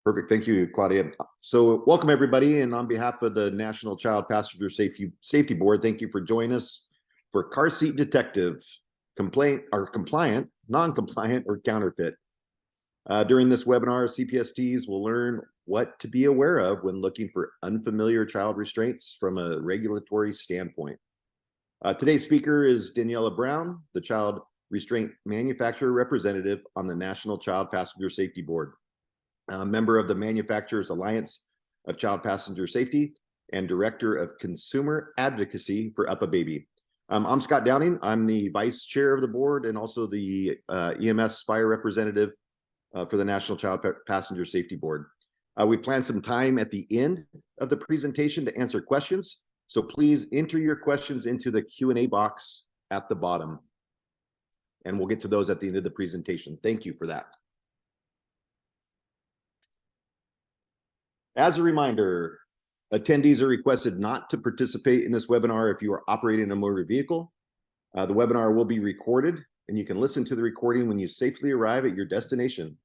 Perfect. Thank you, Claudia. So welcome everybody. And on behalf of the National Child Passenger Safety Board, thank you for joining us for Car Seat Detective, compliant, non-compliant, or counterfeit. During this webinar, CPSTs will learn what to be aware of when looking for unfamiliar child restraints from a regulatory standpoint. Today's speaker is Daniela Brown, the Child Restraint Manufacturer Representative on the National Child Passenger Safety Board, a member of the Manufacturers Alliance of Child Passenger Safety, and Director of Consumer Advocacy for UPA-Baby. I'm Scott Downing. I'm the Vice Chair of the board and also the EMS Fire Representative for the National Child Passenger Safety Board. We planned some time at the end of the presentation to answer questions, so please enter your questions into the Q&A box at the bottom, and we'll get to those at the end of the presentation. Thank you for that. As a reminder, attendees are requested not to participate in this webinar if you are operating a motor vehicle. The webinar will be recorded, and you can listen to the recording when you safely arrive at your destination.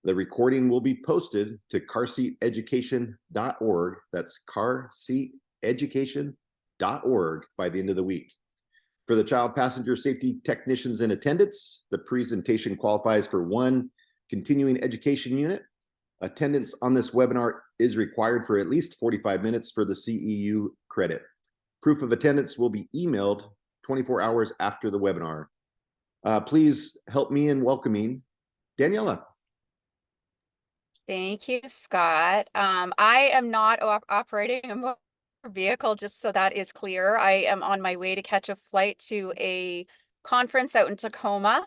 The recording will be posted to carseateducation.org. That's carseateducation.org by the end of the week. For the child passenger safety technicians in attendance, the presentation qualifies for one continuing education unit. Attendance on this webinar is required for at least 45 minutes for the CEU credit. Proof of attendance will be emailed 24 hours after the webinar. Please help me in welcoming Daniela. Thank you, Scott. I am not operating a motor vehicle, just so that is clear. I am on my way to catch a flight to a conference out in Tacoma.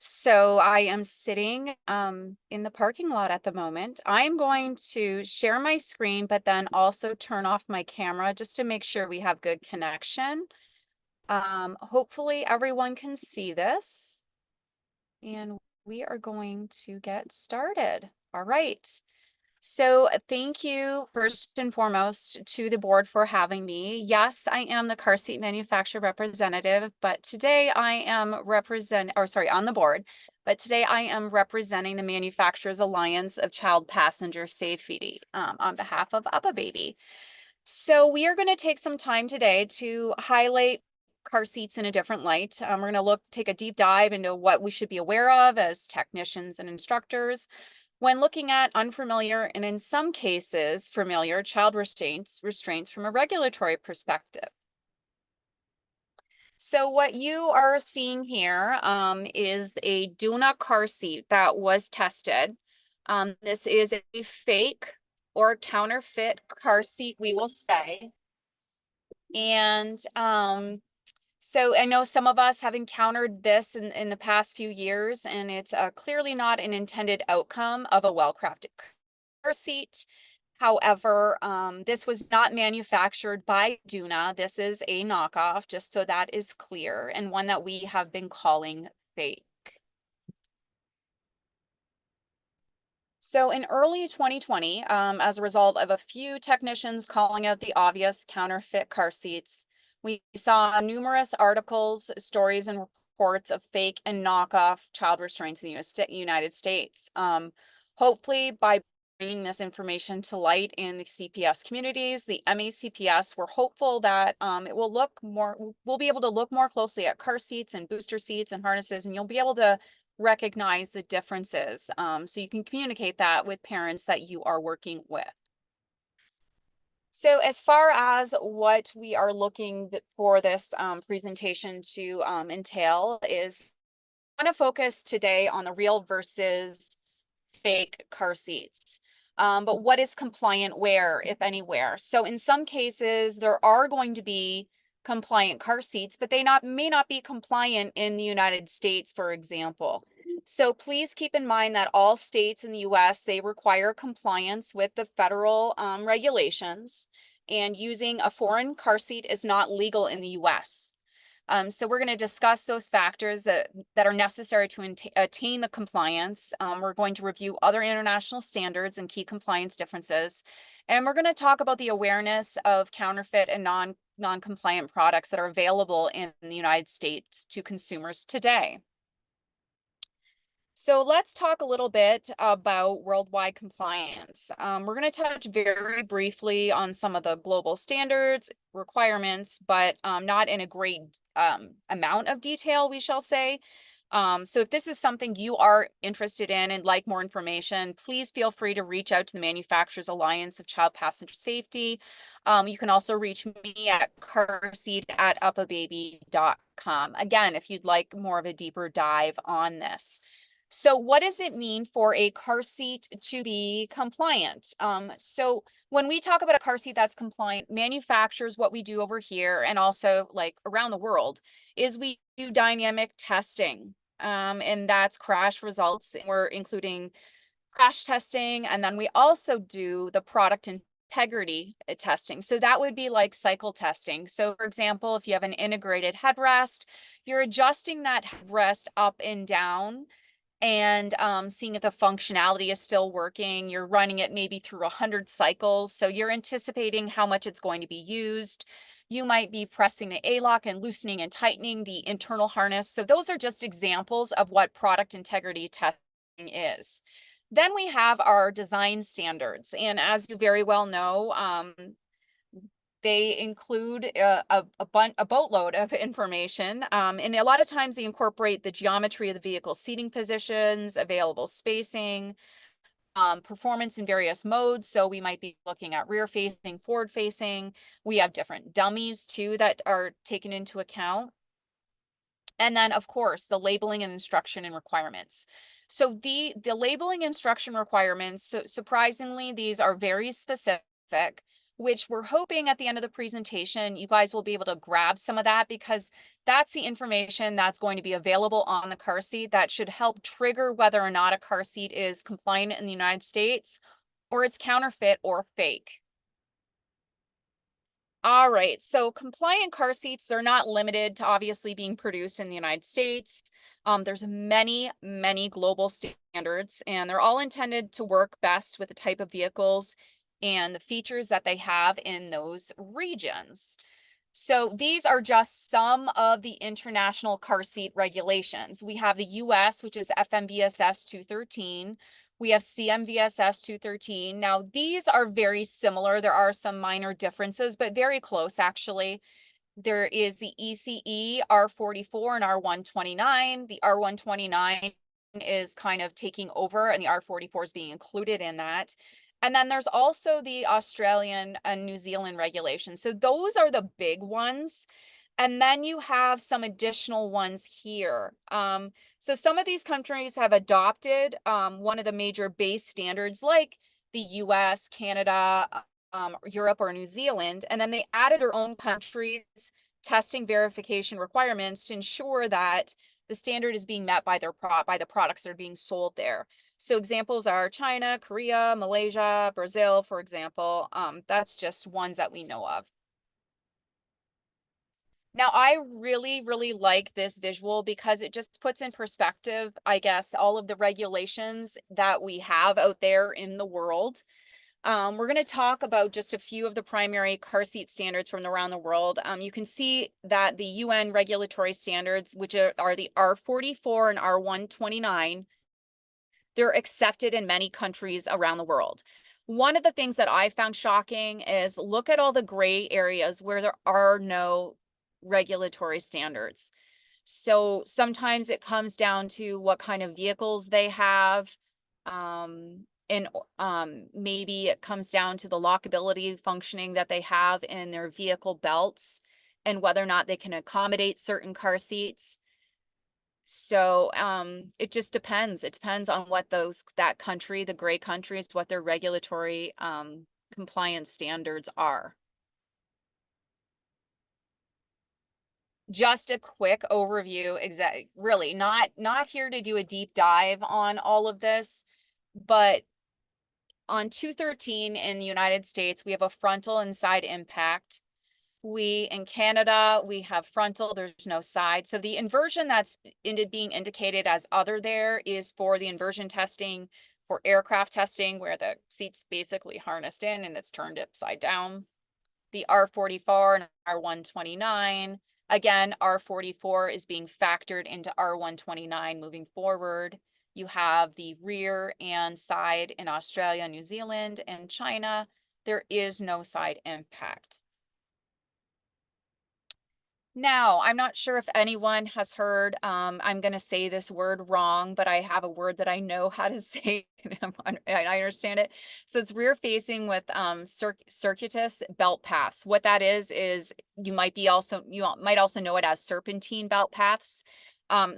So I am sitting in the parking lot at the moment. I'm going to share my screen, but then also turn off my camera just to make sure we have good connection. Hopefully everyone can see this. And we are going to get started. All right. So thank you first and foremost to the board for having me. Yes, I am the car seat manufacturer representative, but today I am on the board, but today I am representing the Manufacturers Alliance of Child Passenger Safety on behalf of UPA-Baby. So we are going to take some time today to highlight car seats in a different light. We're going to take a deep dive into what we should be aware of as technicians and instructors when looking at unfamiliar and in some cases familiar child restraints from a regulatory perspective. So what you are seeing here is a DUNA car seat that was tested. This is a fake or counterfeit car seat, we will say. And so I know some of us have encountered this in the past few years, and it's clearly not an intended outcome of a well-crafted car seat. However, this was not manufactured by DUNA. This is a knockoff, just so that is clear, and one that we have been calling fake. So in early 2020, as a result of a few technicians calling out the obvious counterfeit car seats, we saw numerous articles, stories, and reports of fake and knockoff child restraints in the United States. Hopefully, by bringing this information to light in the CPS communities, the MACPS, we're hopeful that we'll be able to look more closely at car seats and booster seats and harnesses, and you'll be able to recognize the differences, so you can communicate that with parents that you are working with. So as far as what we are looking for this presentation to entail is I want to focus today on the real versus fake car seats. But what is compliant where, if anywhere? So in some cases, there are going to be compliant car seats, but they may not be compliant in the United States, for example. So please keep in mind that all states in the US, they require compliance with the federal regulations, and using a foreign car seat is not legal in the US. So we're going to discuss those factors that are necessary to attain the compliance. We're going to review other international standards and key compliance differences. And we're going to talk about the awareness of counterfeit and non-compliant products that are available in the United States to consumers today. So let's talk a little bit about worldwide compliance. We're going to touch very briefly on some of the global standards, requirements, but not in a great amount of detail, we shall say. So if this is something you are interested in and like more information, please feel free to reach out to the Manufacturers Alliance of Child Passenger Safety. You can also reach me at carseat@upababy.com. Again, if you'd like more of a deeper dive on this. So what does it mean for a car seat to be compliant? So when we talk about a car seat that's compliant, manufacturers, what we do over here and also like around the world is we do dynamic testing. And that's crash results. We're including crash testing, and then we also do the product integrity testing. So that would be like cycle testing. So for example, if you have an integrated headrest, you're adjusting that headrest up and down and seeing if the functionality is still working. You're running it maybe through 100 cycles. So you're anticipating how much it's going to be used. You might be pressing the A-lock and loosening and tightening the internal harness. So those are just examples of what product integrity testing is. Then we have our design standards. And as you very well know, they include a boatload of information. And a lot of times they incorporate the geometry of the vehicle seating positions, available spacing, performance in various modes. So we might be looking at rear facing, forward facing. We have different dummies too that are taken into account. And then of course, the labeling and instruction and requirements. So the labeling instruction requirements, so surprisingly, these are very specific, which we're hoping at the end of the presentation, you guys will be able to grab some of that because that's the information that's going to be available on the car seat that should help trigger whether or not a car seat is compliant in the United States or it's counterfeit or fake. All right, so compliant car seats, they're not limited to obviously being produced in the United States. There's many, many global standards, and they're all intended to work best with the type of vehicles and the features that they have in those regions. So these are just some of the international car seat regulations. We have the US, which is FMVSS 213. We have CMVSS 213. Now, these are very similar. There are some minor differences, but very close, actually. There is the ECE R44 and R129. The R129 is kind of taking over, and the R44 is being included in that. And then there's also the Australian and New Zealand regulations. So those are the big ones. And then you have some additional ones here. So some of these countries have adopted one of the major base standards like the US, Canada, Europe, or New Zealand. And then they added their own countries' testing verification requirements to ensure that the standard is being met by by the products that are being sold there. So examples are China, Korea, Malaysia, Brazil, for example. That's just ones that we know of. Now, I really, really like this visual because it just puts in perspective, I guess, all of the regulations that we have out there in the world. We're going to talk about just a few of the primary car seat standards from around the world. You can see that the UN regulatory standards, which are the R44 and R129, they're accepted in many countries around the world. One of the things that I found shocking is look at all the gray areas where there are no regulatory standards. So sometimes it comes down to what kind of vehicles they have. And maybe it comes down to the lockability functioning that they have in their vehicle belts and whether or not they can accommodate certain car seats. So it just depends. It depends on what that country, the gray countries, what their regulatory compliance standards are. Just a quick overview, really not here to do a deep dive on all of this, but on 213 in the United States, we have a frontal and side impact. In Canada, we have frontal, there's no side. So the inversion that's being indicated as other there is for the inversion testing for aircraft testing, where the seat's basically harnessed in and it's turned upside down. The R44 and R129. Again, R44 is being factored into R129 moving forward. You have the rear and side in Australia, New Zealand, and China. There is no side impact. Now, I'm not sure if anyone has heard, I'm going to say this word wrong, but I have a word that I know how to say, and I understand it. So it's rear facing with circuitous belt paths. What that is you might also know it as serpentine belt paths.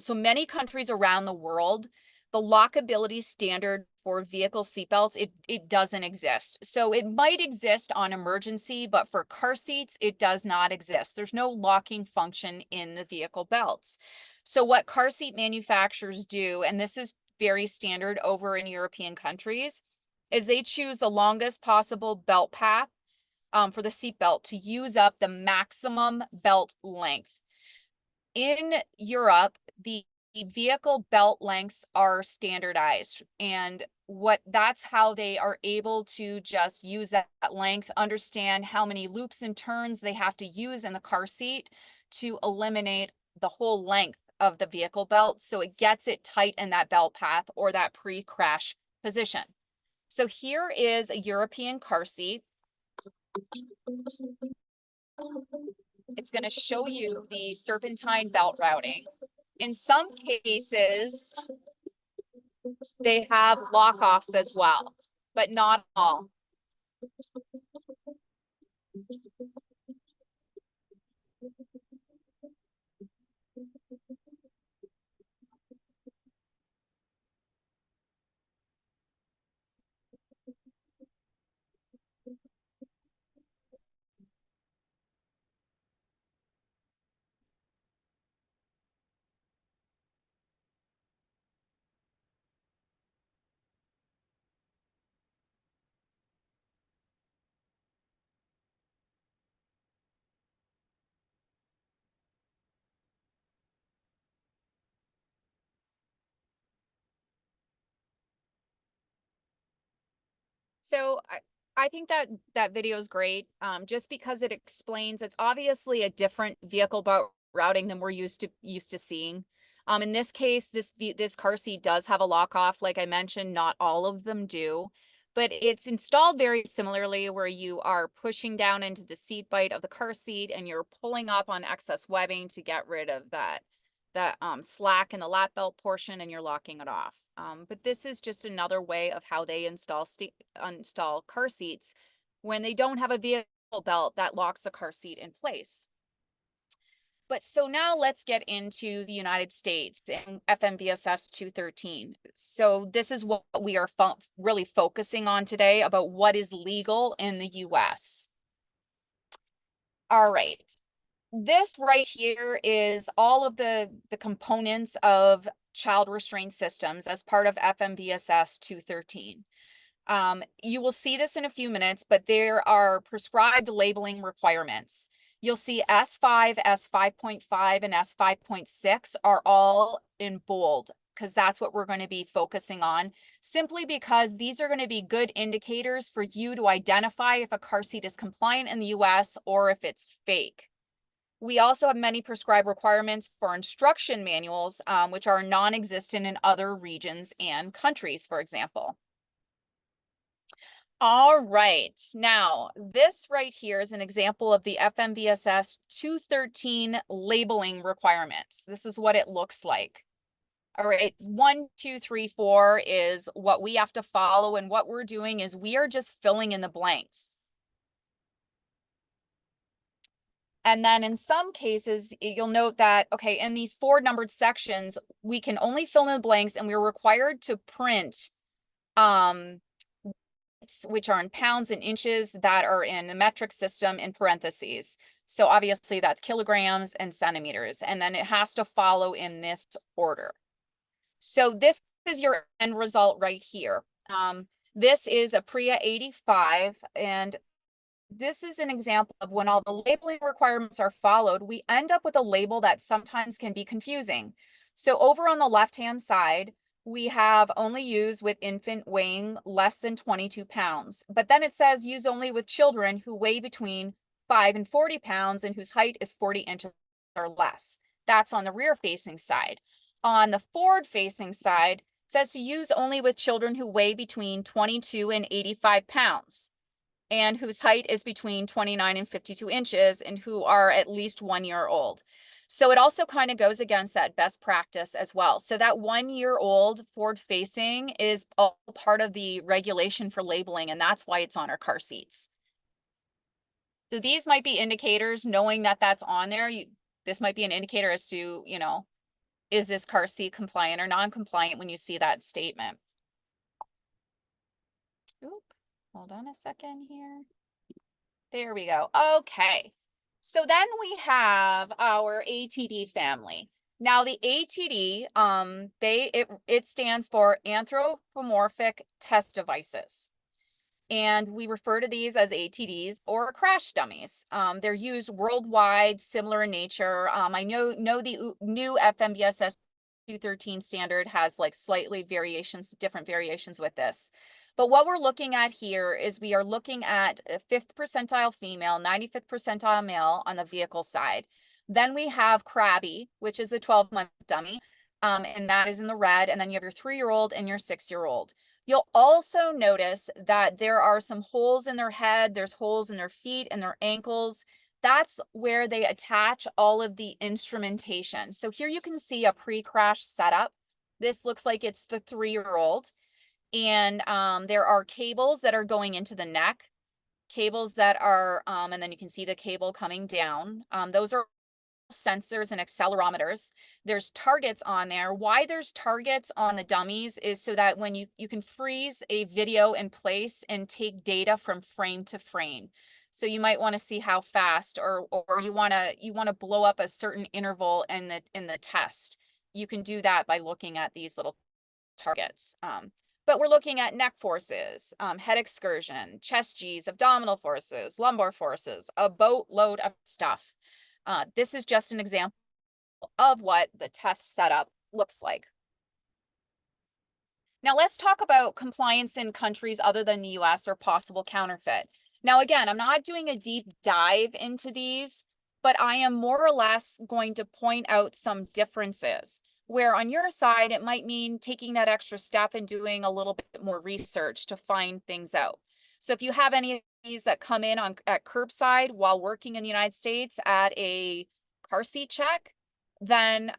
So many countries around the world, the lockability standard for vehicle seatbelts, it doesn't exist. So it might exist on emergency, but for car seats, it does not exist. There's no locking function in the vehicle belts. So what car seat manufacturers do, and this is very standard over in European countries, is they choose the longest possible belt path for the seat belt to use up the maximum belt length. In Europe, the vehicle belt lengths are standardized, and that's how they are able to just use that length, understand how many loops and turns they have to use in the car seat to eliminate the whole length of the vehicle belt, so it gets it tight in that belt path or that pre-crash position. So here is a European car seat. It's going to show you the serpentine belt routing. In some cases, they have lock-offs as well, but not all. So I think that video is great, just because it explains it's obviously a different vehicle routing than we're used to seeing. In this case, this car seat does have a lock off, like I mentioned. Not all of them do, but it's installed very similarly, where you are pushing down into the seat bite of the car seat and you're pulling up on excess webbing to get rid of that slack in the lap belt portion, and you're locking it off. But this is just another way of how they install car seats when they don't have a vehicle belt that locks the car seat in place. But so now let's get into the United States and FMVSS 213. So this is what we are really focusing on today, about what is legal in the US. All right. This right here is all of the components of child restraint systems as part of FMVSS 213. You will see this in a few minutes, but there are prescribed labeling requirements. You'll see S5, S5.5, and S5.6 are all in bold, because that's what we're going to be focusing on, simply because these are going to be good indicators for you to identify if a car seat is compliant in the US or if it's fake. We also have many prescribed requirements for instruction manuals, which are non-existent in other regions and countries, for example. All right, now this right here is an example of the FMVSS 213 labeling requirements. This is what it looks like. All right, 1, 2, 3, 4 is what we have to follow, and what we're doing is we are just filling in the blanks. And then in some cases, you'll note that, okay, in these 4 numbered sections, we can only fill in the blanks, and we're required to print, which are in pounds and inches, that are in the metric system in parentheses. So obviously that's kilograms and centimeters, and then it has to follow in this order. So this is your end result right here. This is a PREA 85, and this is an example of when all the labeling requirements are followed, we end up with a label that sometimes can be confusing. So over on the left-hand side, we have only use with infant weighing less than 22 pounds, but then it says use only with children who weigh between 5 and 40 pounds and whose height is 40 inches or less. That's on the rear-facing side. On the forward-facing side, says to use only with children who weigh between 22 and 85 pounds and whose height is between 29 and 52 inches and who are at least 1 year old. So it also kind of goes against that best practice as well. So that 1 year old forward facing is all part of the regulation for labeling, and that's why it's on our car seats. So these might be indicators, knowing that that's on there. This might be an indicator as to, is this car seat compliant or non-compliant when you see that statement. Oop, hold on a second here. There we go. Okay. So then we have our ATD family. Now the ATD, it stands for anthropomorphic test devices. And we refer to these as ATDs or crash dummies. They're used worldwide, similar in nature. I know the new FMVSS 213 standard has like slightly different variations with this. But what we're looking at here is we are looking at a 5th percentile female, 95th percentile male on the vehicle side. Then we have Krabby, which is a 12-month dummy, and that is in the red. And then you have your 3-year-old and your 6-year-old. You'll also notice that there are some holes in their head, there's holes in their feet and their ankles. That's where they attach all of the instrumentation. So here you can see a pre-crash setup. This looks like it's the 3-year-old. And there are cables that are going into the neck, cables that are, and then you can see the cable coming down. Those are sensors and accelerometers. There's targets on there. Why there's targets on the dummies is so that when you can freeze a video in place and take data from frame to frame. So you might want to see how fast, or you want to blow up a certain interval in the test. You can do that by looking at these little targets. But we're looking at neck forces, head excursion, chest G's, abdominal forces, lumbar forces, a boatload of stuff. This is just an example of what the test setup looks like. Now let's talk about compliance in countries other than the US or possible counterfeit. Now, again, I'm not doing a deep dive into these, but I am more or less going to point out some differences where on your side, it might mean taking that extra step and doing a little bit more research to find things out. So if you have any of these that come in at curbside while working in the United States at a car seat check, then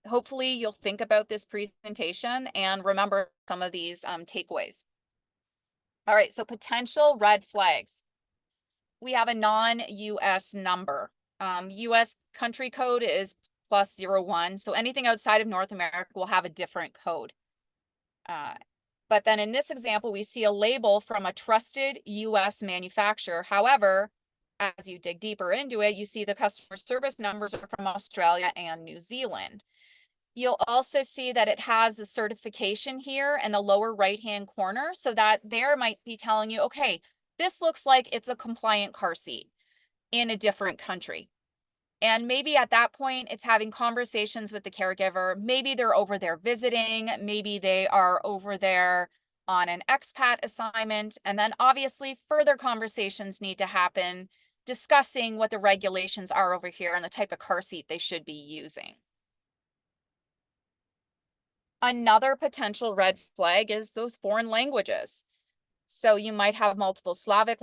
hopefully you'll think about this presentation and remember some of these takeaways. All right, so potential red flags. We have a non-US number. US country code is +01, so anything outside of North America will have a different code. But then in this example, we see a label from a trusted US manufacturer. However, as you dig deeper into it, you see the customer service numbers are from Australia and New Zealand. You'll also see that it has a certification here in the lower right-hand corner, so that there might be telling you, okay, this looks like it's a compliant car seat in a different country. And maybe at that point, it's having conversations with the caregiver. Maybe they're over there visiting. Maybe they are over there on an expat assignment. And then obviously further conversations need to happen discussing what the regulations are over here and the type of car seat they should be using. Another potential red flag is those foreign languages. So you might have multiple Slavic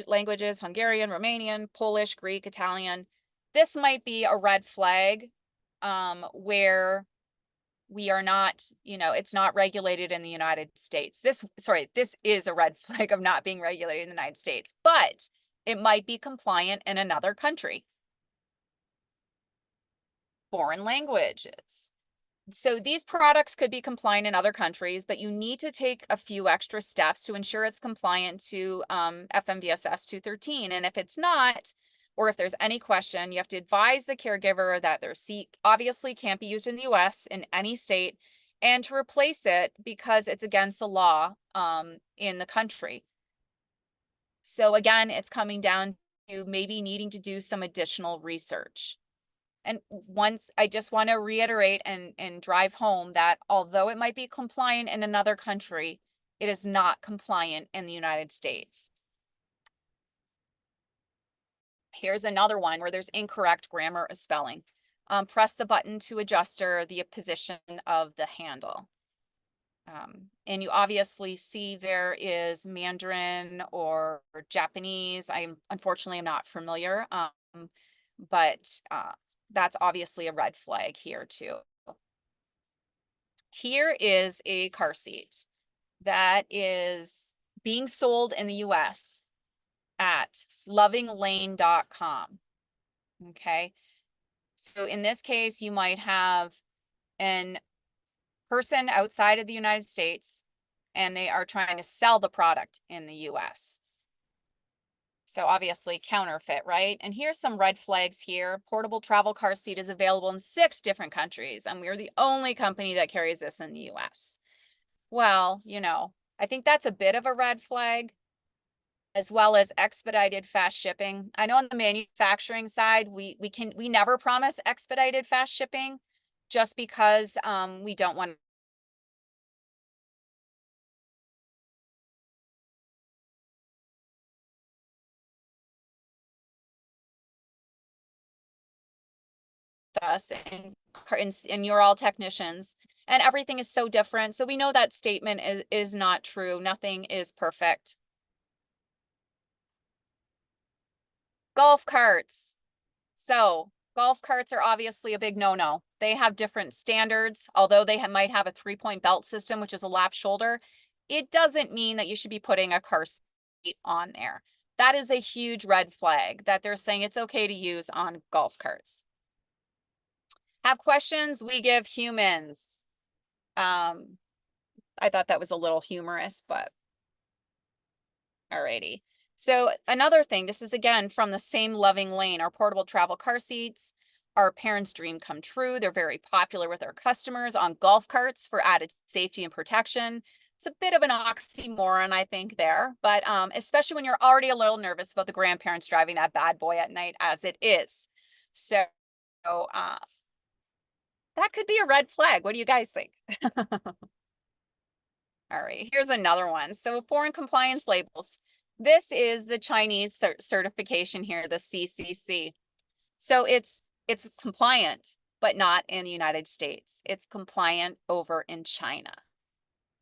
languages, Hungarian, Romanian, Polish, Greek, Italian. This might be a red flag where we are not, it's not regulated in the United States. This is a red flag of not being regulated in the United States, but it might be compliant in another country. Foreign languages. So these products could be compliant in other countries, but you need to take a few extra steps to ensure it's compliant to FMVSS 213. And if it's not, or if there's any question, you have to advise the caregiver that their seat obviously can't be used in the US in any state, and to replace it because it's against the law in the country. So again, it's coming down to maybe needing to do some additional research. And once I just want to reiterate and drive home that although it might be compliant in another country, it is not compliant in the United States. Here's another one where there's incorrect grammar or spelling. press the button to adjust the position of the handle. And you obviously see there is Mandarin or Japanese. Unfortunately am not familiar, but that's obviously a red flag here too. Here is a car seat that is being sold in the US at lovinglane.com. Okay. So in this case, you might have an person outside of the United States and they are trying to sell the product in the US. So obviously counterfeit, right? And here's some red flags here. Portable travel car seat is available in 6 different countries, and we're the only company that carries this in the US. Well, I think that's a bit of a red flag, as well as expedited fast shipping. I know on the manufacturing side, we never promise expedited fast shipping just because we don't want us, and you're all technicians and everything is so different. So we know that statement is not true. Nothing is perfect. Golf carts. So golf carts are obviously a big no-no. They have different standards. Although they might have a 3-point belt system, which is a lap shoulder, it doesn't mean that you should be putting a car seat on there. That is a huge red flag that they're saying it's okay to use on golf carts. Have questions? We give humans. I thought that was a little humorous, but alrighty. So another thing, this is again from the same Loving Lane, our portable travel car seats. Our parents' dream come true. They're very popular with our customers on golf carts for added safety and protection. It's a bit of an oxymoron, I think, there, but especially when you're already a little nervous about the grandparents driving that bad boy at night as it is. So that could be a red flag. What do you guys think? All right, here's another one. So foreign compliance labels. This is the Chinese certification here, the CCC. So it's compliant, but not in the United States. It's compliant over in China.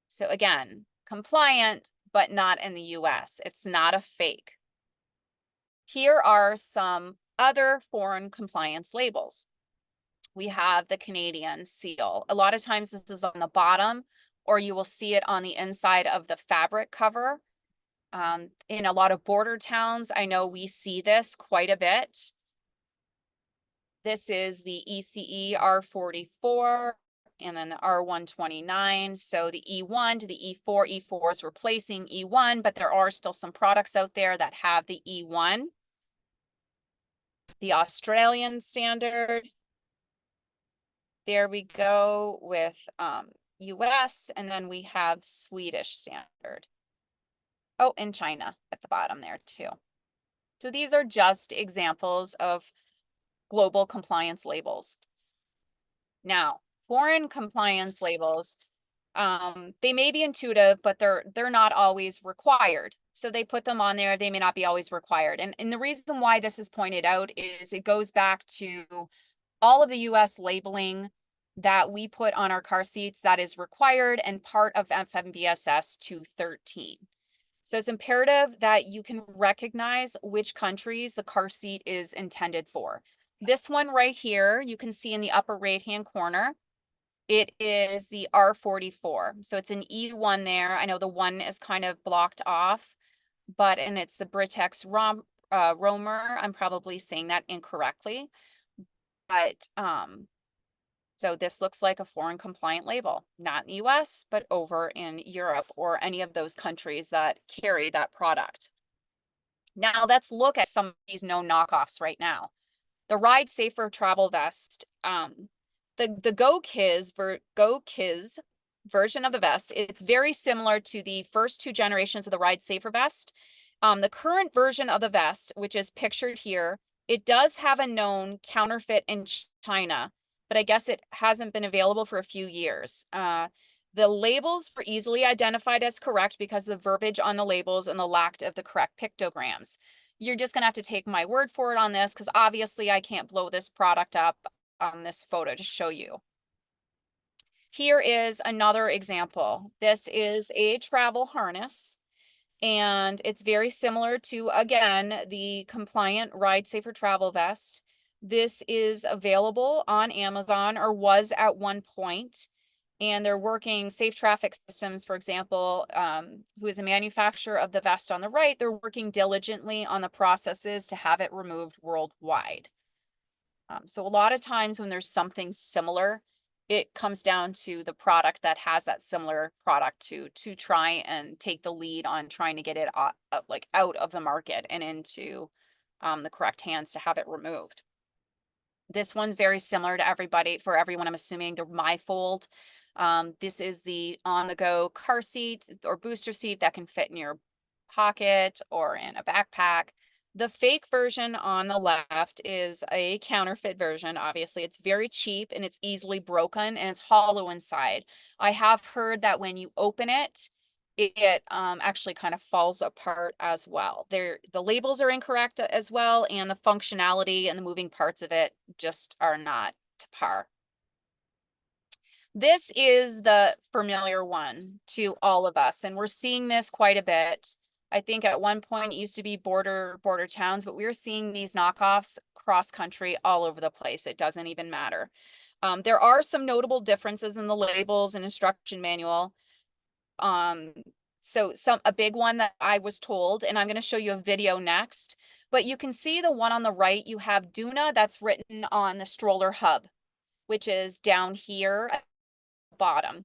So again, compliant, but not in the US. It's not a fake. Here are some other foreign compliance labels. We have the Canadian seal. A lot of times this is on the bottom, or you will see it on the inside of the fabric cover. In a lot of border towns, I know we see this quite a bit. This is the ECE R44 and then the R129. So the E1 to the E4, E4 is replacing E1, but there are still some products out there that have the E1. The Australian standard. There we go with US, and then we have Swedish standard. Oh, and China at the bottom there too. So these are just examples of global compliance labels. Now, foreign compliance labels, they may be intuitive, but they're not always required. So they put them on there. They may not be always required. And the reason why this is pointed out is it goes back to all of the US labeling that we put on our car seats that is required and part of FMVSS 213. So it's imperative that you can recognize which countries the car seat is intended for. This one right here, you can see in the upper right-hand corner, it is the R44. So it's an E1 there. I know the one is kind of blocked off, and it's the Britex Romer. I'm probably saying that incorrectly. But so this looks like a foreign compliant label, not in the US, but over in Europe or any of those countries that carry that product. Now let's look at some of these known knockoffs right now. The Ride Safer travel vest, the Go Kiz version of the vest, it's very similar to the first 2 generations of the Ride Safer vest. The current version of the vest, which is pictured here, it does have a known counterfeit in China, but I guess it hasn't been available for a few years. The labels were easily identified as correct because of the verbiage on the labels and the lack of the correct pictograms. You're just gonna have to take my word for it on this because obviously I can't blow this product up. on this photo to show you. Here is another example. This is a travel harness, and it's very similar to, again, the compliant Ride Safer Travel Vest. This is available on Amazon, or was at one point, and they're working Safe Traffic Systems, for example, who is a manufacturer of the vest on the right. They're working diligently on the processes to have it removed worldwide. So a lot of times when there's something similar, it comes down to the product that has that similar product to try and take the lead on trying to get it like out of the market and into the correct hands to have it removed. This one's very similar to everyone. I'm assuming the MyFold. This is the on-the-go car seat or booster seat that can fit in your pocket or in a backpack. The fake version on the left is a counterfeit version. Obviously, it's very cheap and it's easily broken and it's hollow inside. I have heard that when you open it, it actually kind of falls apart as well. The labels are incorrect as well, and the functionality and the moving parts of it just are not to par. This is the familiar one to all of us, and we're seeing this quite a bit. I think at one point it used to be border towns, but we're seeing these knockoffs cross country all over the place. It doesn't even matter. There are some notable differences in the labels and instruction manual. So a big one that I was told, and I'm going to show you a video next, but you can see the one on the right, you have Duna that's written on the stroller hub, which is down here at the bottom.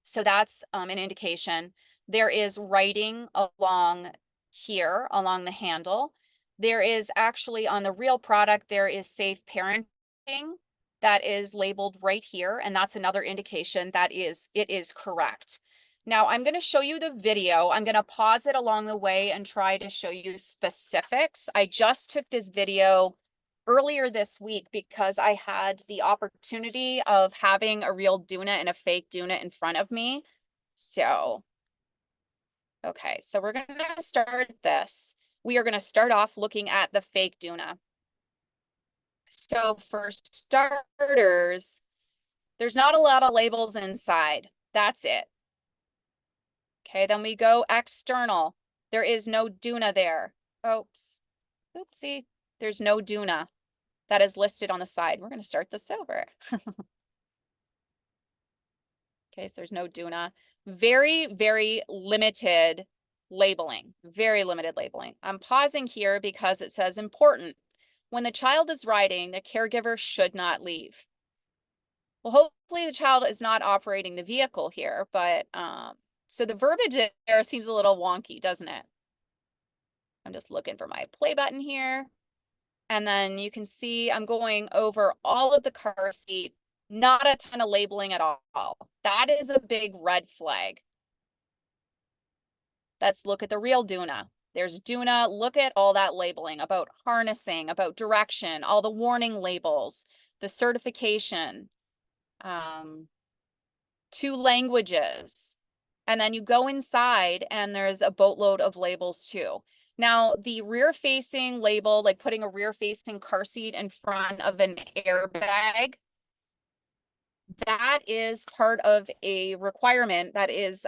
So that's an indication. There is writing along here, along the handle. There is actually on the real product, there is safe parenting that is labeled right here. And that's another indication that it is correct. Now I'm going to show you the video. I'm going to pause it along the way and try to show you specifics. I just took this video earlier this week because I had the opportunity of having a real Duna and a fake Duna in front of me. So, okay, so we're going to start this. We are going to start off looking at the fake Duna. So for starters, there's not a lot of labels inside. That's it. Okay, then we go external. There is no Duna there. Oops. Oopsie. There's no Duna that is listed on the side. We're going to start this over. Okay, so there's no Duna. Very, very limited labeling. Very limited labeling. I'm pausing here because it says important. When the child is riding, the caregiver should not leave. Well, hopefully the child is not operating the vehicle here, but so the verbiage there seems a little wonky, doesn't it? I'm just looking for my play button here. And then you can see I'm going over all of the car seat, not a ton of labeling at all. That is a big red flag. Let's look at the real Duna. There's Duna. Look at all that labeling about harnessing, about direction, all the warning labels, the certification, 2 languages. And then you go inside and there's a boatload of labels too. Now, the rear-facing label, like putting a rear-facing car seat in front of an airbag, that is part of a requirement that is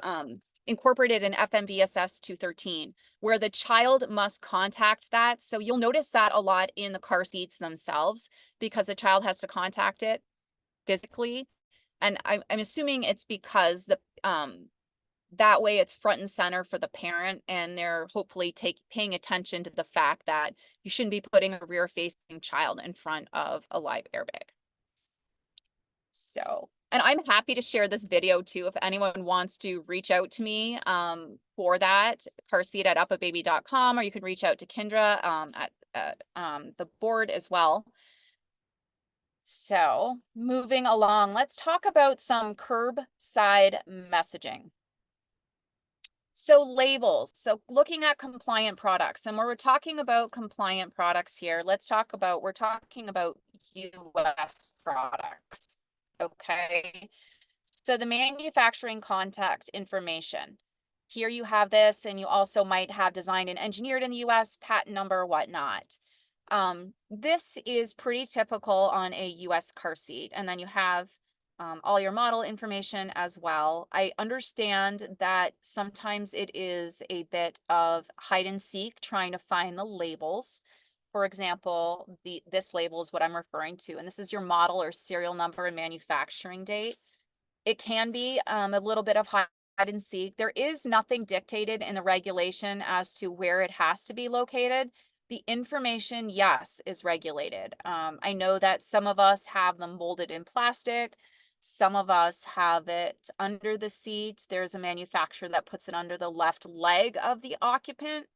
incorporated in FMVSS 213, where the child must contact that. So you'll notice that a lot in the car seats themselves because the child has to contact it physically. And I'm assuming it's because that way it's front and center for the parent, and they're hopefully paying attention to the fact that you shouldn't be putting a rear-facing child in front of a live airbag. So, and I'm happy to share this video too if anyone wants to reach out to me for that, carseat@upababy.com, or you can reach out to Kendra at the board as well. So moving along, let's talk about some curbside messaging. So labels, so looking at compliant products, and when we're talking about compliant products here, we're talking about US products, okay? So the manufacturing contact information. Here you have this, and you also might have designed and engineered in the US, patent number, whatnot. This is pretty typical on a US car seat. And then you have all your model information as well. I understand that sometimes it is a bit of hide and seek trying to find the labels. For example, this label is what I'm referring to, and this is your model or serial number and manufacturing date. It can be a little bit of hide and seek. There is nothing dictated in the regulation as to where it has to be located. The information, yes, is regulated. I know that some of us have them molded in plastic. Some of us have it under the seat. There's a manufacturer that puts it under the left leg of the occupant.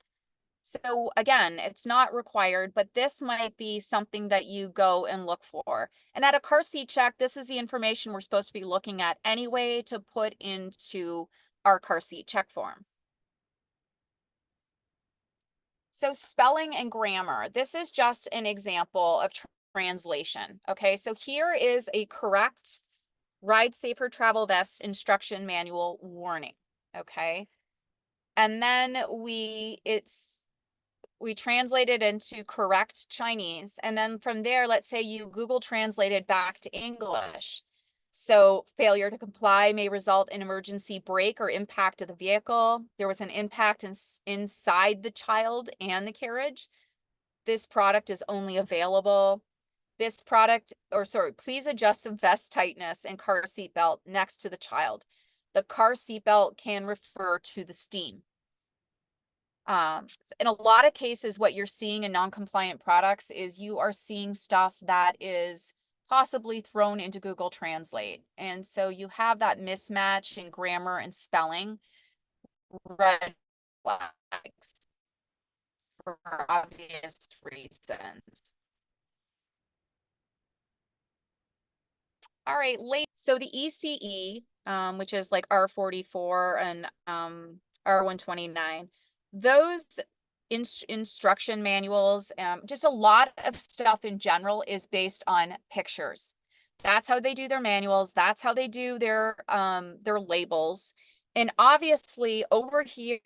So again, it's not required, but this might be something that you go and look for. And at a car seat check, this is the information we're supposed to be looking at anyway to put into our car seat check form. So spelling and grammar, this is just an example of translation. Okay, so here is a correct ride safer travel vest instruction manual warning. Okay, and then we translate it into correct Chinese. And then from there, let's say you Google Translate it back to English. So failure to comply may result in emergency brake or impact of the vehicle. There was an impact inside the child and the carriage. This product is only available. This product, or sorry, please adjust the vest tightness and car seat belt next to the child. The car seat belt can refer to the steam. In a lot of cases, what you're seeing in non-compliant products is you are seeing stuff that is possibly thrown into Google Translate. And so you have that mismatch in grammar and spelling. Red flags for obvious reasons. All right, so the ECE, which is like R44 and R129, those instruction manuals, just a lot of stuff in general is based on pictures. That's how they do their manuals. That's how they do their labels. And obviously over here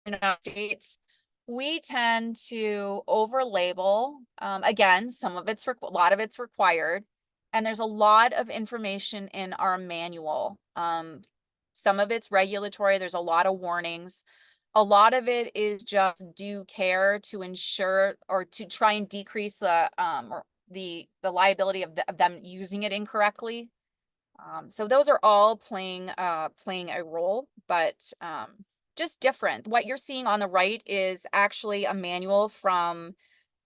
in the United States, we tend to over label. Again, some of it's a lot of it's required. And there's a lot of information in our manual. Some of it's regulatory. There's a lot of warnings. A lot of it is just due care to ensure or to try and decrease the liability of them using it incorrectly. So those are all playing a role, but just different. What you're seeing on the right is actually a manual from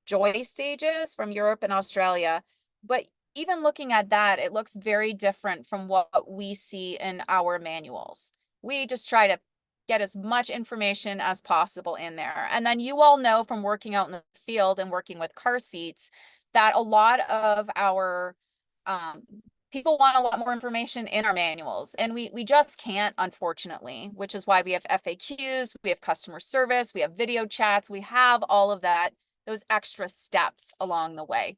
Joy Stages from Europe and Australia, but even looking at that, it looks very different from what we see in our manuals. We just try to get as much information as possible in there. And then you all know from working out in the field and working with car seats that a lot of our people want a lot more information in our manuals, and we just can't, unfortunately, which is why we have FAQs, we have customer service, we have video chats, we have all of that, those extra steps along the way.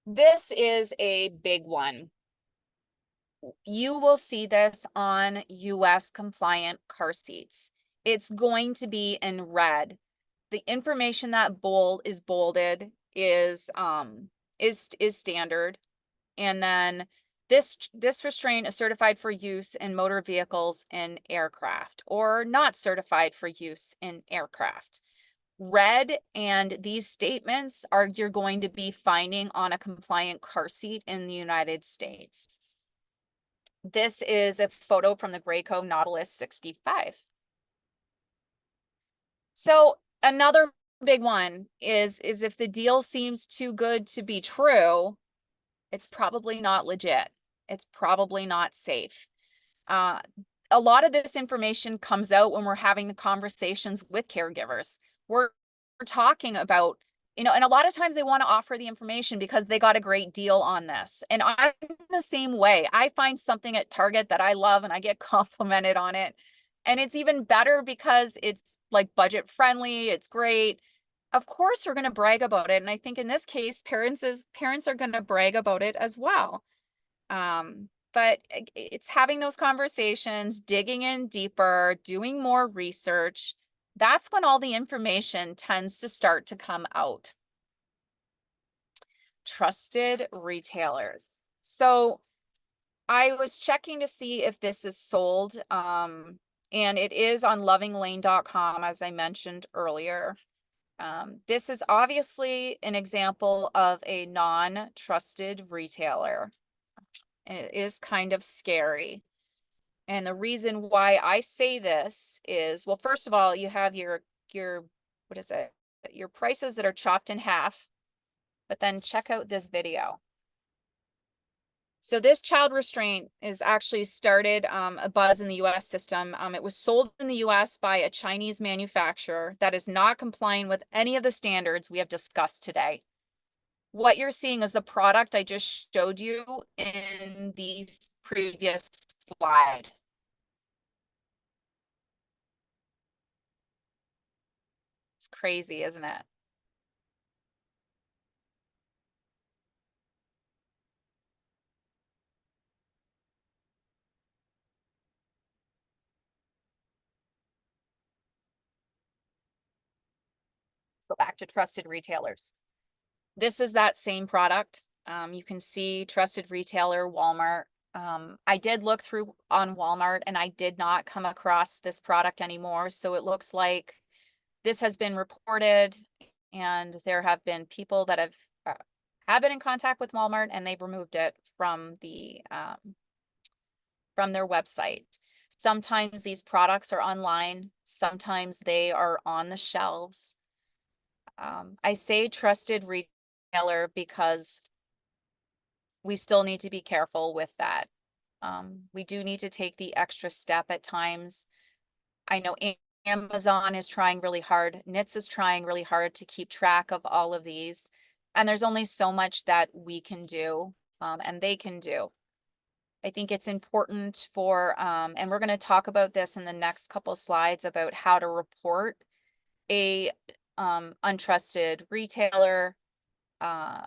This is a big one. You will see this on US compliant car seats. It's going to be in red. The information that is bolded is standard. And then this restraint is certified for use in motor vehicles and aircraft, or not certified for use in aircraft. Red and these statements are you're going to be finding on a compliant car seat in the United States. This is a photo from the Graco Nautilus 65. So another big one is if the deal seems too good to be true, it's probably not legit. It's probably not safe. A lot of this information comes out when we're having the conversations with caregivers. We're talking about, and a lot of times they want to offer the information because they got a great deal on this. And I'm the same way. I find something at Target that I love and I get complimented on it. And it's even better because it's like budget friendly. It's great. Of course, we're going to brag about it. And I think in this case, parents are going to brag about it as well. But it's having those conversations, digging in deeper, doing more research, that's when all the information tends to start to come out. Trusted retailers. So I was checking to see if this is sold, and it is on lovinglane.com, as I mentioned earlier. This is obviously an example of a non-trusted retailer, and it is kind of scary. And the reason why I say this is, well, first of all, you have your what is it? Your prices that are chopped in half, but then check out this video. So this child restraint is actually started a buzz in the US system. It was sold in the US by a Chinese manufacturer that is not complying with any of the standards we have discussed today. What you're seeing is the product I just showed you in the previous slide. It's crazy, isn't it? Let's go back to trusted retailers. This is that same product. You can see trusted retailer, Walmart. I did look through on Walmart and I did not come across this product anymore. So it looks like this has been reported and there have been people that have been in contact with Walmart and they've removed it from their website. Sometimes these products are online, sometimes they are on the shelves. I say trusted retailer because we still need to be careful with that. We do need to take the extra step at times. I know Amazon is trying really hard. Knits is trying really hard to keep track of all of these. And there's only so much that we can do and they can do. I think it's important for, and we're going to talk about this in the next couple slides about how to report a untrusted retailer,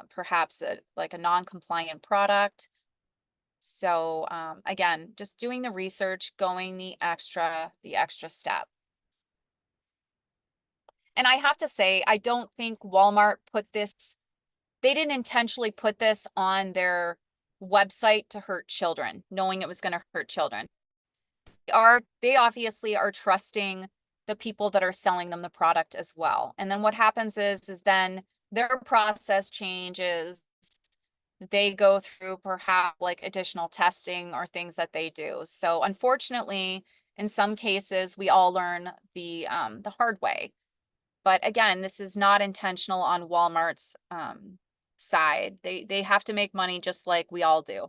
perhaps like a non-compliant product. So again, just doing the research, going the extra step. And I have to say, I don't think Walmart put this, they didn't intentionally put this on their website to hurt children, knowing it was going to hurt children. They obviously are trusting the people that are selling them the product as well. And then what happens is then their process changes. They go through perhaps like additional testing or things that they do. So unfortunately, in some cases, we all learn the hard way. But again, this is not intentional on Walmart's side. They have to make money just like we all do.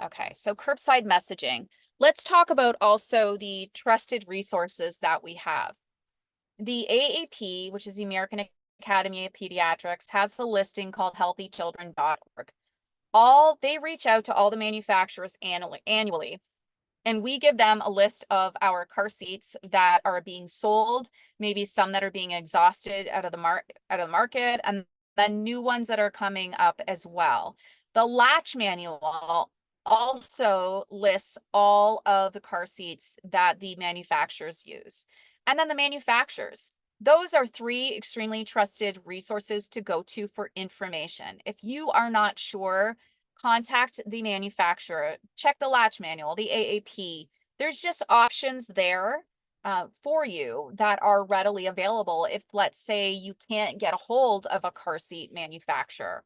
Okay, so curbside messaging. Let's talk about also the trusted resources that we have. The AAP, which is the American Academy of Pediatrics, has a listing called healthychildren.org. They reach out to all the manufacturers annually, and we give them a list of our car seats that are being sold, maybe some that are being exhausted out of the market, and then new ones that are coming up as well. The latch manual also lists all of the car seats that the manufacturers use. And then the manufacturers, those are three extremely trusted resources to go to for information. If you are not sure, contact the manufacturer, check the latch manual, the AAP. There's just options there for you that are readily available if, let's say, you can't get a hold of a car seat manufacturer.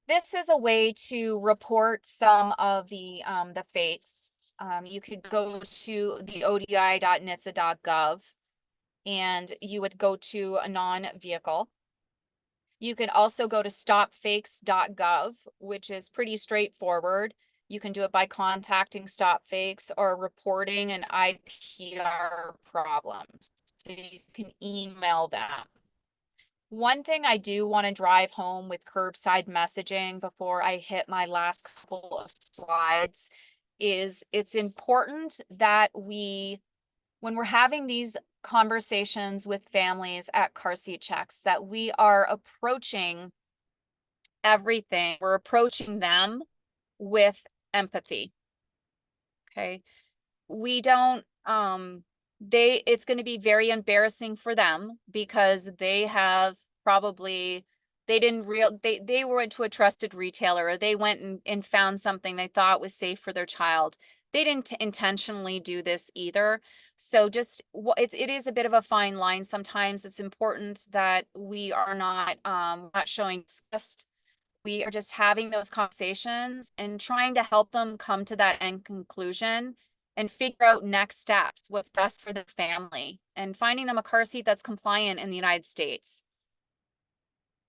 This is a way to report some of the fakes. You could go to the odi.nhtsa.gov and you would go to a non-vehicle. You can also go to stopfakes.gov, which is pretty straightforward. You can do it by contacting StopFakes or reporting an IPR problem. So you can email them. One thing I do want to drive home with curbside messaging before I hit my last couple of slides is it's important that when we're having these conversations with families at car seat checks, that we are approaching everything. We're approaching them with empathy. Okay. We don't, it's going to be very embarrassing for them because they have probably, they went to a trusted retailer, or they went and found something they thought was safe for their child. They didn't intentionally do this either. So just it is a bit of a fine line. Sometimes it's important that we are not showing disgust. We are just having those conversations and trying to help them come to that end conclusion and figure out next steps, what's best for the family, and finding them a car seat that's compliant in the United States.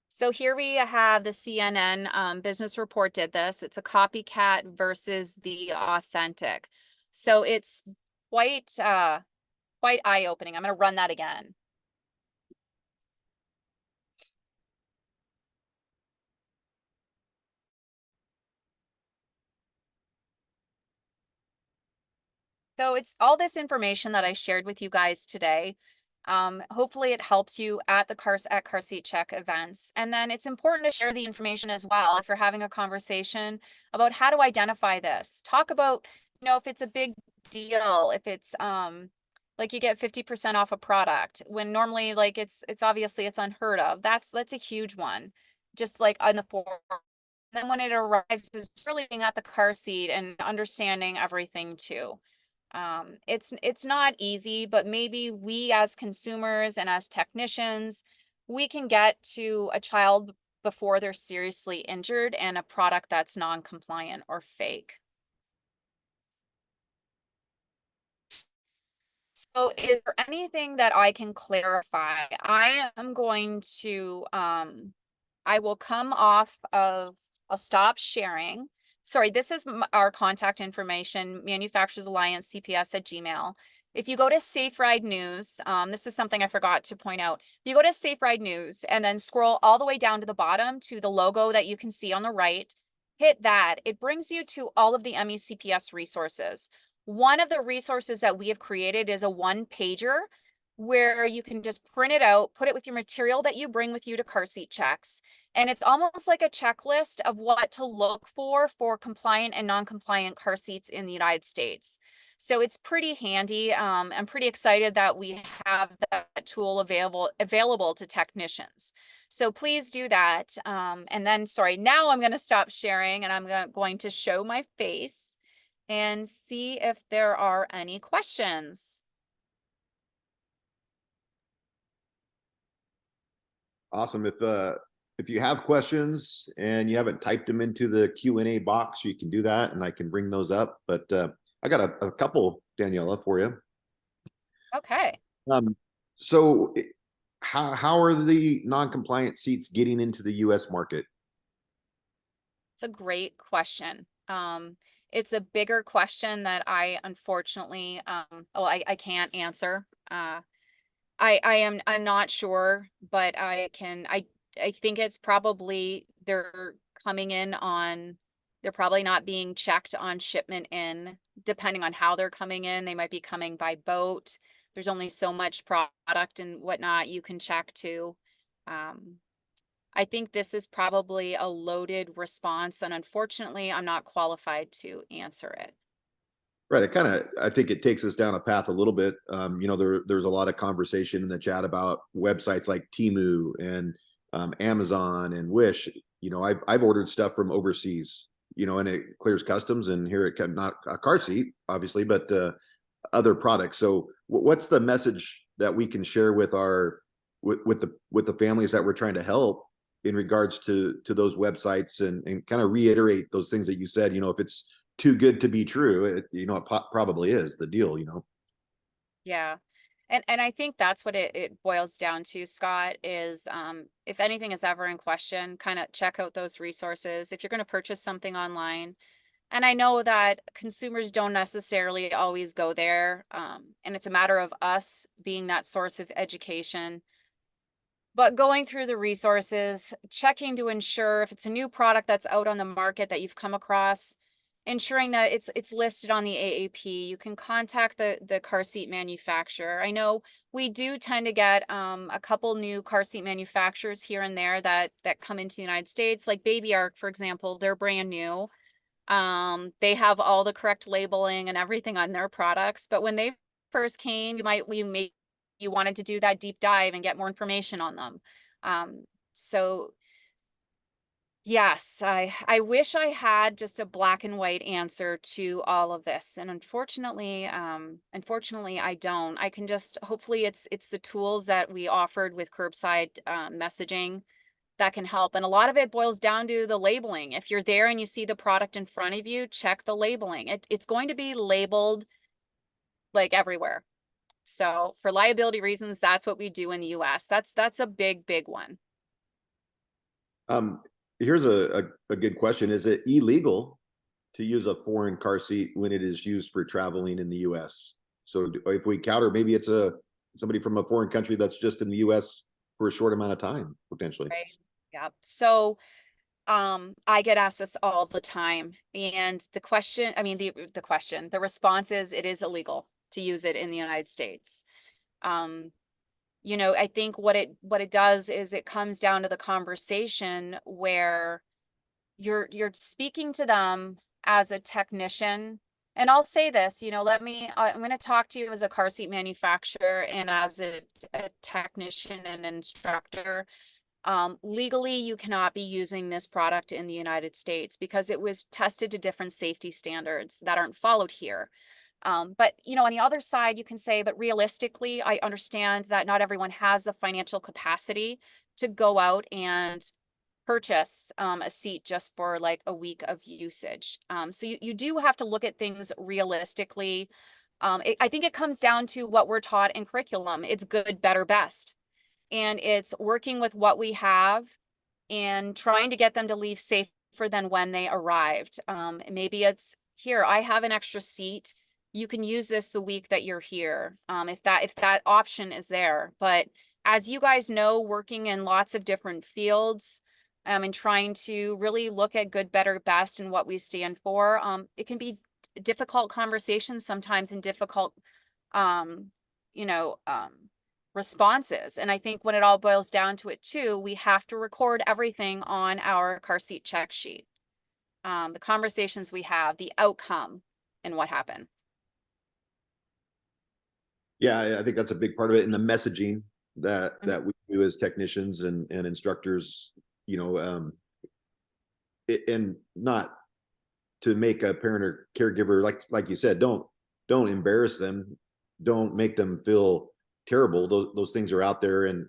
So here we have the CNN business report did this. It's a copycat versus the authentic. So it's quite eye-opening. I'm going to run that again. So it's all this information that I shared with you guys today. Hopefully it helps you at the car seat check events. And then it's important to share the information as well if you're having a conversation about how to identify this. Talk about, if it's a big deal, if it's like you get 50% off a product when normally like it's obviously it's unheard of. That's a huge one. Just like on the form. Then when it arrives, is really being at the car seat and understanding everything too. It's not easy, but maybe we as consumers and as technicians, we can get to a child before they're seriously injured and a product that's non-compliant or fake. So is there anything that I can clarify? I am going to, I will come off of, I'll stop sharing. Sorry, this is our contact information, Manufacturers Alliance, CPS at Gmail. If you go to Safe Ride News, this is something I forgot to point out. If you go to Safe Ride News and then scroll all the way down to the bottom to the logo that you can see on the right, hit that. It brings you to all of the MECPS resources. One of the resources that we have created is a one-pager where you can just print it out, put it with your material that you bring with you to car seat checks. And it's almost like a checklist of what to look for compliant and non-compliant car seats in the United States. So it's pretty handy. I'm pretty excited that we have that tool available to technicians. So please do that. And then, sorry, now I'm going to stop sharing and I'm going to show my face and see if there are any questions. Awesome. If you have questions and you haven't typed them into the Q&A box, you can do that and I can bring those up. But I got a couple, Daniela, for you. Okay. So how are the non-compliant seats getting into the US market? It's a great question. It's a bigger question that I unfortunately, I can't answer. I'm not sure, but I think it's probably they're probably not being checked on shipment in, depending on how they're coming in. They might be coming by boat. There's only so much product and whatnot you can check to. I think this is probably a loaded response, and unfortunately, I'm not qualified to answer it. Right. I think it takes us down a path a little bit. There's a lot of conversation in the chat about websites like Temu and Amazon and Wish. I've ordered stuff from overseas, and it clears customs, and here it comes, not a car seat, obviously, but other products. So what's the message that we can share with with the families that we're trying to help in regards to those websites and kind of reiterate those things that you said? If it's too good to be true, it probably is the deal. Yeah. And I think that's what it boils down to, Scott, is if anything is ever in question, kind of check out those resources. If you're going to purchase something online, and I know that consumers don't necessarily always go there, and it's a matter of us being that source of education. But going through the resources, checking to ensure if it's a new product that's out on the market that you've come across, ensuring that it's listed on the AAP. You can contact the car seat manufacturer. I know we do tend to get a couple new car seat manufacturers here and there that come into the United States, like Baby Arc, for example. They're brand new. They have all the correct labeling and everything on their products, but when they first came, you wanted to do that deep dive and get more information on them. So yes, I wish I had just a black and white answer to all of this, and unfortunately I don't. I can just, hopefully it's the tools that we offered with curbside messaging that can help. And a lot of it boils down to the labeling. If you're there and you see the product in front of you, check the labeling. It's going to be labeled like everywhere. So for liability reasons, that's what we do in the US. That's a big one. Um, here's a good question. Is it illegal to use a foreign car seat when it is used for traveling in the US? So if we counter, maybe it's somebody from a foreign country that's just in the US for a short amount of time, potentially. Right. Yeah. So I get asked this all the time. And the question, I mean, the response is it is illegal to use it in the United States. Um, I think what it does is it comes down to the conversation where you're speaking to them as a technician. And I'll say this, I'm going to talk to you as a car seat manufacturer and as a technician and instructor. Legally, you cannot be using this product in the United States because it was tested to different safety standards that aren't followed here. But on the other side, you can say, but realistically, I understand that not everyone has the financial capacity to go out and purchase a seat just for like a week of usage. So you do have to look at things realistically. I think it comes down to what we're taught in curriculum. It's good, better, best. And it's working with what we have and trying to get them to leave safer than when they arrived. Maybe it's, here, I have an extra seat. You can use this the week that you're here, if that option is there. But as you guys know, working in lots of different fields, and trying to really look at good, better, best and what we stand for, it can be difficult conversations sometimes and difficult, um, you know, um, responses. And I think when it all boils down to it too, we have to record everything on our car seat check sheet. The conversations we have, the outcome, and what happened. Yeah, I think that's a big part of it. And the messaging that Mhm. we do as technicians and instructors, you know, and not to make a parent or caregiver, like you said, don't embarrass them, don't make them feel terrible. Those things are out there, and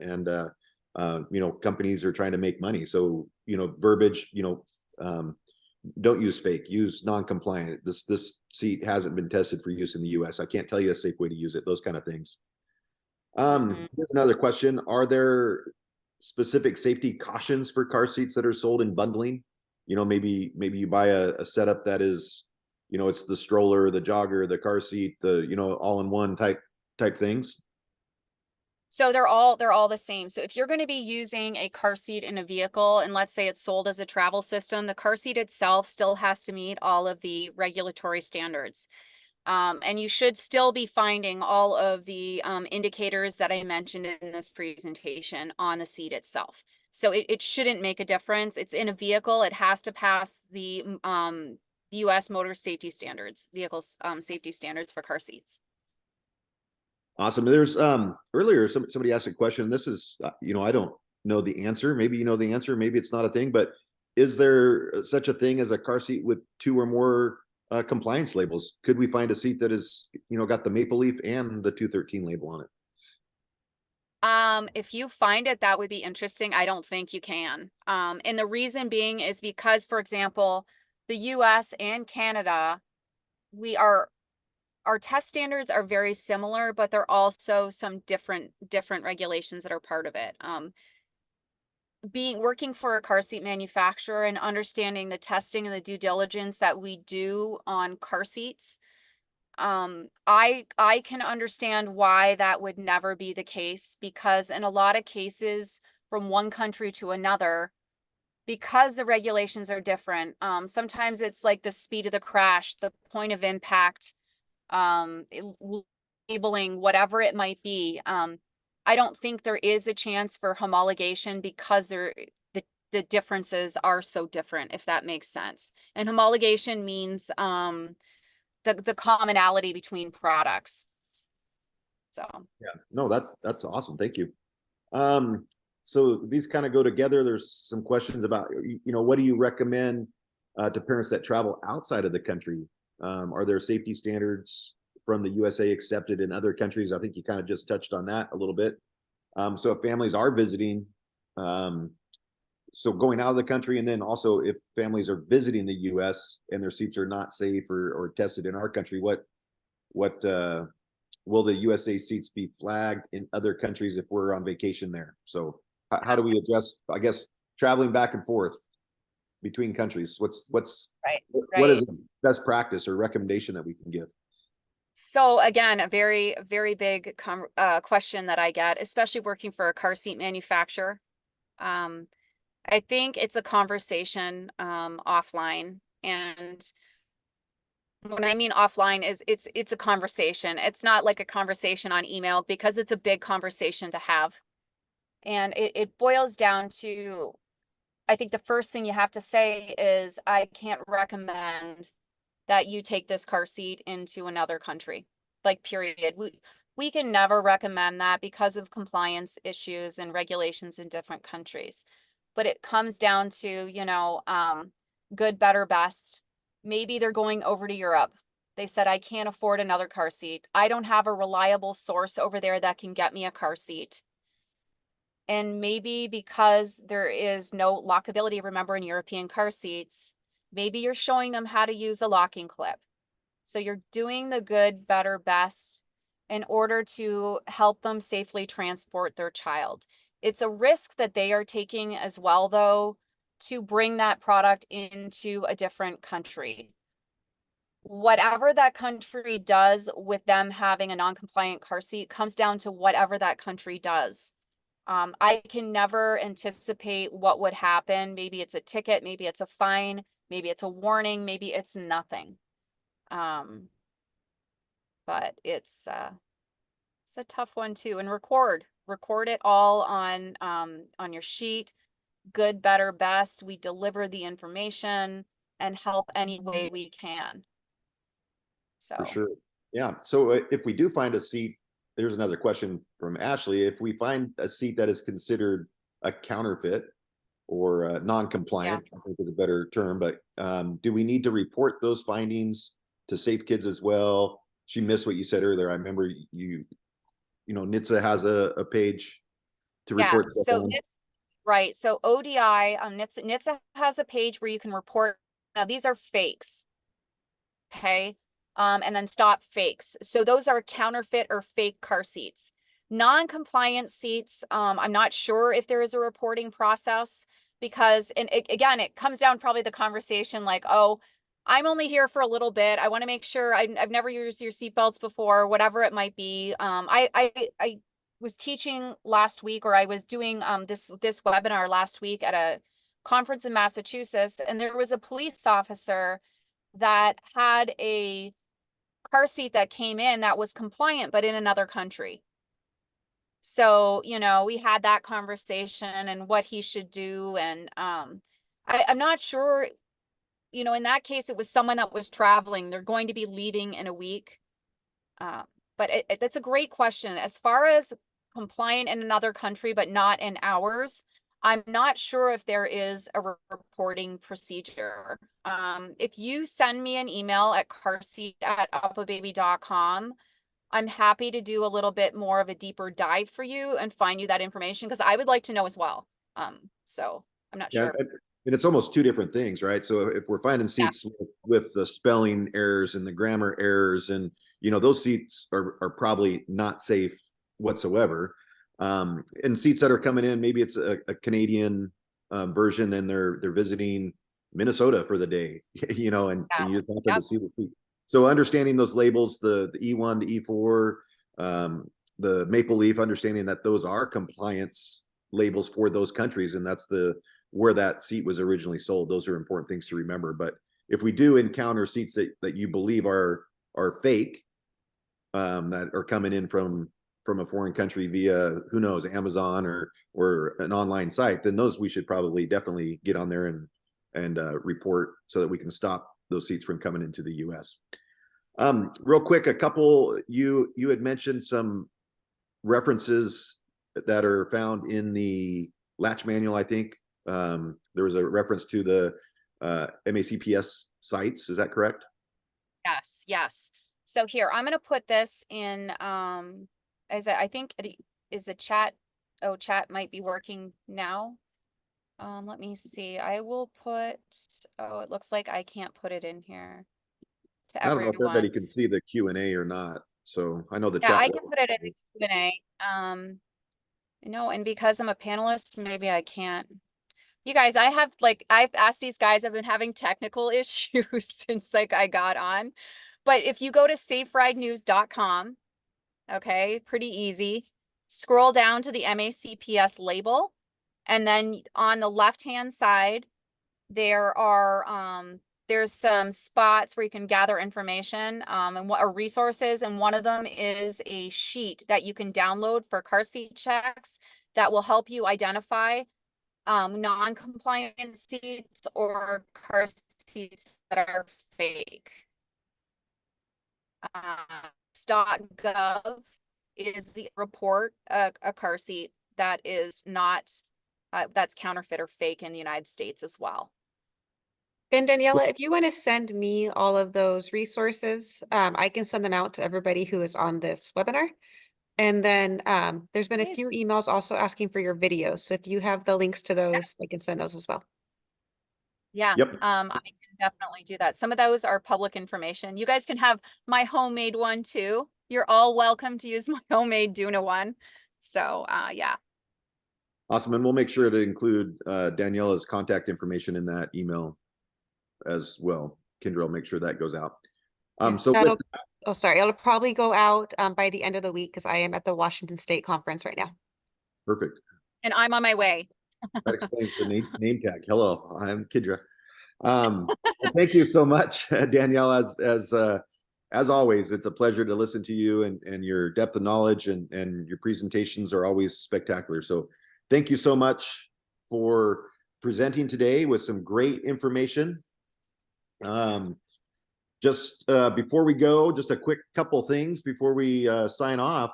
companies are trying to make money. So verbiage, don't use fake, use non-compliant. This seat hasn't been tested for use in the US. I can't tell you a safe way to use it, those kind of things. Mhm. Here's another question. Are there specific safety cautions for car seats that are sold in bundling? Maybe you buy a setup that is, it's the stroller, the jogger, the car seat, the, all in one type things. So they're all the same. So if you're going to be using a car seat in a vehicle, and let's say it's sold as a travel system, the car seat itself still has to meet all of the regulatory standards. And you should still be finding all of the indicators that I mentioned in this presentation on the seat itself. So it shouldn't make a difference. It's in a vehicle. It has to pass the US motor safety standards, vehicles safety standards for car seats. Awesome. There's earlier somebody asked a question. This is I don't know the answer. Maybe you know the answer. Maybe it's not a thing. But is there such a thing as a car seat with two or more compliance labels? Could we find a seat that is got the maple leaf and the 213 label on it? If you find it, that would be interesting. I don't think you can. And the reason being is because, for example, the US and Canada, we are our test standards are very similar, but there are also some different regulations that are part of it. Working for a car seat manufacturer and understanding the testing and the due diligence that we do on car seats, I can understand why that would never be the case, because in a lot of cases from one country to another, because the regulations are different, sometimes it's like the speed of the crash, the point of impact, labeling, whatever it might be. I don't think there is a chance for homologation because the differences are so different, if that makes sense. And homologation means the commonality between products. So Yeah, no, that's awesome. Thank you. So these kind of go together. There's some questions about, what do you recommend to parents that travel outside of the country? Are there safety standards from the USA accepted in other countries? I think you kind of just touched on that a little bit. So if families are visiting, so going out of the country, and then also if families are visiting the US and their seats are not safe or tested in our country, what will the USA seats be flagged in other countries if we're on vacation there? So how do we address, I guess, traveling back and forth between countries? right, what is right. the best practice or recommendation that we can give? So again, a very, very big question that I get, especially working for a car seat manufacturer. Um, I think it's a conversation offline, and when I mean offline is it's a conversation. It's not like a conversation on email, because it's a big conversation to have. And it boils down to, I think the first thing you have to say is, I can't recommend that you take this car seat into another country. Like, period. We can never recommend that because of compliance issues and regulations in different countries. But it comes down to, good, better, best. Maybe they're going over to Europe. They said, I can't afford another car seat. I don't have a reliable source over there that can get me a car seat. And maybe because there is no lockability, remember, in European car seats, maybe you're showing them how to use a locking clip. So you're doing the good, better, best in order to help them safely transport their child. It's a risk that they are taking as well, though, to bring that product into a different country. Whatever that country does with them having a non-compliant car seat comes down to whatever that country does. I can never anticipate what would happen. Maybe it's a ticket, maybe it's a fine, maybe it's a warning, maybe it's nothing. But it's a tough one too. And record it all on your sheet. Good, better, best. We deliver the information and help any way we can. For So sure. Yeah. So if we do find a seat, there's another question from Ashley. If we find a seat that is considered a counterfeit or yeah. non-compliant, I think is a better term, but do we need to report those findings to Safe Kids as well? She missed what you said earlier. I remember NHTSA has a page to Yeah. report stuff So on. NHTSA, right. So ODI, NHTSA has a page where you can report. Now, these are fakes. Okay. And then stop fakes. So those are counterfeit or fake car seats. Non-compliant seats, I'm not sure if there is a reporting process, because, and again, it comes down probably the conversation like, oh, I'm only here for a little bit. I want to make sure I've never used your seatbelts before, whatever it might be. I was teaching last week, or I was doing this webinar last week at a conference in Massachusetts, and there was a police officer that had a car seat that came in that was compliant, but in another country. So, we had that conversation and what he should do. And I'm not sure, in that case, it was someone that was traveling. They're going to be leaving in a week. But that's a great question. As far as compliant in another country, but not in ours, I'm not sure if there is a reporting procedure. If you send me an email at carseat@upababy.com, I'm happy to do a little bit more of a deeper dive for you and find you that information, because I would like to know as well. So I'm not Yeah, sure. and it's almost two different things, right? So if we're finding Yeah, seats with the spelling errors and the grammar errors, and those seats are probably not safe whatsoever. And seats that are coming in, maybe it's a Canadian version, and they're visiting Minnesota for the day, and yeah, you're happen to yep, see the seat. So understanding those labels, the E1, the E4, the Maple Leaf, understanding that those are compliance labels for those countries, and that's where that seat was originally sold. Those are important things to remember. But if we do encounter seats that you believe are fake, that are coming in from from a foreign country via, who knows, Amazon or an online site, then those we should probably definitely get on there and report so that we can stop those seats from coming into the US. Real quick, a couple, you had mentioned some references that are found in the latch manual, I think. There was a reference to the MACPS sites, is that correct? Yes, yes. So here, I'm gonna put this in, I think, is the chat, oh, chat might be working now. Let me see, I will put, oh, it looks like I can't put it in here to I don't know if everybody everyone. can see the Q&A or not. So I know the Yeah, chat. I can put it in the Q&A. No, and because I'm a panelist, maybe I can't. You guys, I've asked these guys, I've been having technical issues since like I got on. But if you go to saferidenews.com, okay, pretty easy. Scroll down to the MACPS label, and then on the left-hand side, there's some spots where you can gather information and what are resources, and one of them is a sheet that you can download for car seat checks that will help you identify non-compliant seats or car seats that are fake. .gov is the report a car seat that is not that's counterfeit or fake in the United States as well. And Daniela, if you want to send me all of those resources, I can send them out to everybody who is on this webinar. And then there's been a few emails also asking for your videos. So if you have the links to those, I can send those as well. Yeah, Yep. I can definitely do that. Some of those are public information. You guys can have my homemade one too. You're all welcome to use my homemade Duna one. So yeah. Awesome. And we'll make sure to include Daniela's contact information in that email as well. Kendra will make sure that goes out. So with that, oh, sorry, it'll probably go out by the end of the week because I am at the Washington State conference right now. perfect. And I'm on my way. That explains the name tag. Hello, I'm Kendra. Thank you so much, Danielle. As always, it's a pleasure to listen to you, and your depth of knowledge and your presentations are always spectacular. So thank you so much for presenting today with some great information. Just before we go, just a quick couple things before we sign off.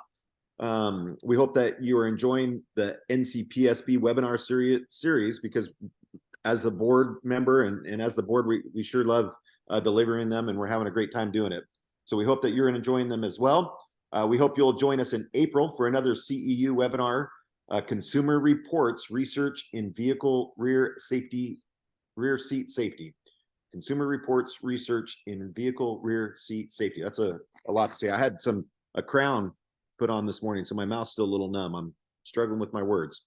We hope that you are enjoying the NCPSB webinar series, because as a board member and as the board, we sure love delivering them, and we're having a great time doing it. So we hope that you're enjoying them as well. We hope you'll join us in April for another CEU webinar, Consumer Reports Research in Vehicle Rear Seat Safety. Consumer Reports Research in Vehicle Rear Seat Safety. That's a lot to say. I had a crown put on this morning, so my mouth's still a little numb. I'm struggling with my words.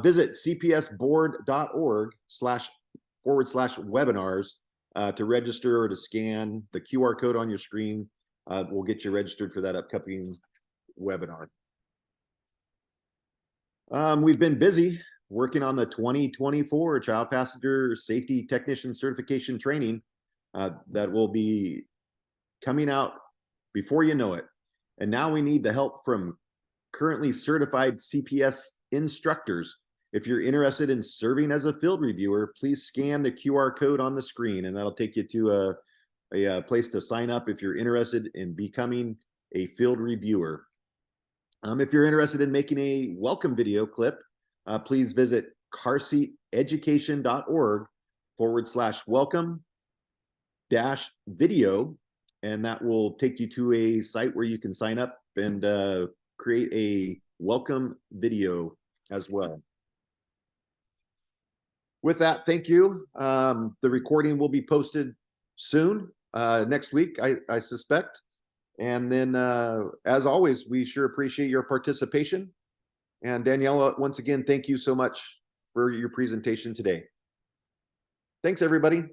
Visit cpsboard.org//webinars to register or to scan the QR code on your screen. We'll get you registered for that upcoming webinar. We've been busy working on the 2024 Child Passenger Safety Technician Certification Training that will be coming out before you know it. And now we need the help from currently certified CPS instructors. If you're interested in serving as a field reviewer, please scan the QR code on the screen, and that'll take you to a place to sign up if you're interested in becoming a field reviewer. If you're interested in making a welcome video clip, please visit carseateducation.org/welcome-video, and that will take you to a site where you can sign up and create a welcome video as well. With that, thank you. The recording will be posted soon, next week, I suspect. And then, as always, we sure appreciate your participation. And Daniela, once again, thank you so much for your presentation today. Thanks, everybody.